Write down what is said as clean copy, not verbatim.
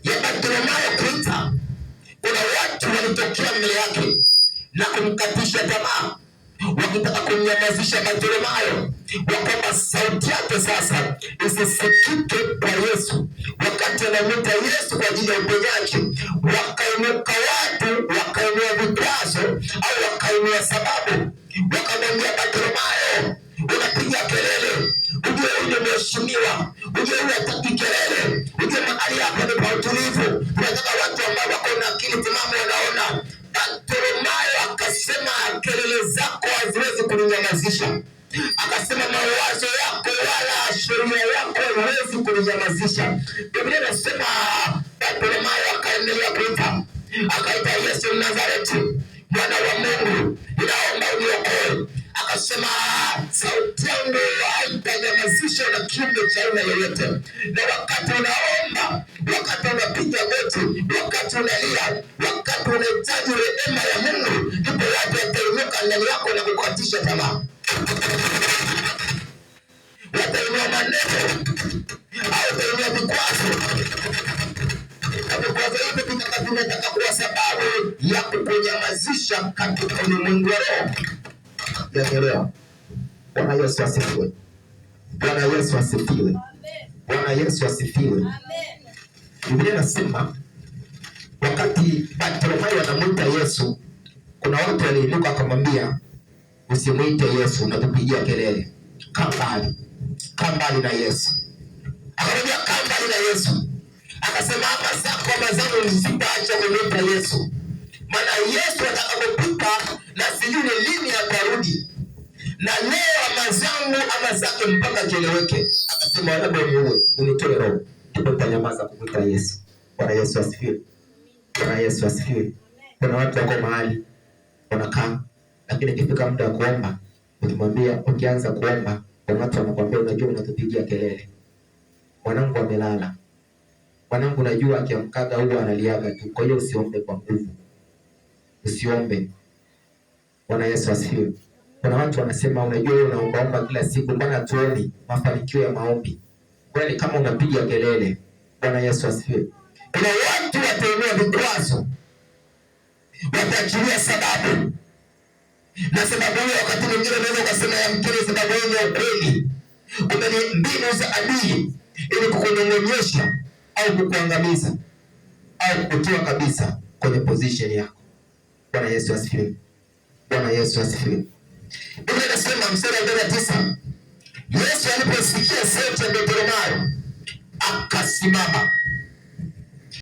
ya Bartimayo kuita, kuna watu walitokea mbele yake na kumkatisha tamaa, wakitaka kumnyamazisha Bartimayo, wakamba sauti yake sasa isisikike kwa Yesu wakati anamwita Yesu kwa ajili ya uponyaji. Wakainuka watu, wakainua vikwazo au wakainua sababu, wakamwambia Bartimayo, unapiga kelele, ujue huyu mheshimiwa, ujue huyu hataki kelele, ujue mahali hapa ni pa utulivu, tunataka watu ambao wako na akili timamu wanaona. Bartimayo akasema, kelele zako haziwezi kuninyamazisha. Akasema, mawazo yako wala sheria yako haiwezi kuninyamazisha. Biblia inasema Bartimayo akaendelea kuita, akaita Yesu Mnazareti, Mwana wa Mungu, ninaomba uniokoe. Akasema, sauti yangu haitanyamazishwa na kiumbe cha aina yoyote. Na wakati unaomba, wakati unapiga goti, wakati unalia, wakati unahitaji rehema ya Mungu, ndipo watu watainuka ndani yako na kukatisha tamaa. Watainua maneno au watainua vikwazo, na vikwazo hivyo vitataka kuwa sababu ya kukunyamazisha katika ulimwengu wa roho. Yaelewa. Bwana Yesu asifiwe. Bwana Yesu asifiwe. Bwana Yesu asifiwe. Biblia inasema wakati Bartimayo anamwita Yesu, kuna watu waliinuka akamwambia, usimwite Yesu, unatupigia kelele. Kaa mbali na Yesu. Akamwambia, kaa mbali na Yesu. Akasema, hapa zako ama zangu msitaacha kumwita Yesu, maana Yesu atakapopita na sijui lini atarudi, na leo ama zangu ama zake mpaka kieleweke. Akasema, labda uniue, unitoe roho, ndipo nitanyamaza kumwita Yesu. Bwana Yesu asifiwe. Bwana Yesu asifiwe. Kuna watu wako mahali wanakaa, lakini ikifika muda wa kuomba, ukianza kuomba, kuna watu wanakuambia, unajua unatupigia kelele. Mwanangu amelala. Mwanangu najua akiamkaga huwa analiaga tu. Kwa hiyo usiombe kwa nguvu. Usiombe. Bwana Yesu asifiwe. Kuna watu wanasema, unajua wewe unaomba kila siku, mbona tuoni mafanikio ya maombi? Kwani kama unapiga kelele. Bwana Yesu asifiwe. Kuna watu watainua vikwazo, wataachilia sababu. Na sababu hiyo wakati mwingine unaweza ukasema yamkini sababu hiyo ni ukweli. Kumbe ni mbinu za adui ili kukunyong'onyesha au kukuangamiza au kutoa kabisa kwenye position yako. Bwana Yesu asifiwe. Bwana Yesu asifiwe. Biblia inasema mstari wa 9, Yesu aliposikia sauti ya Bartimayo akasimama.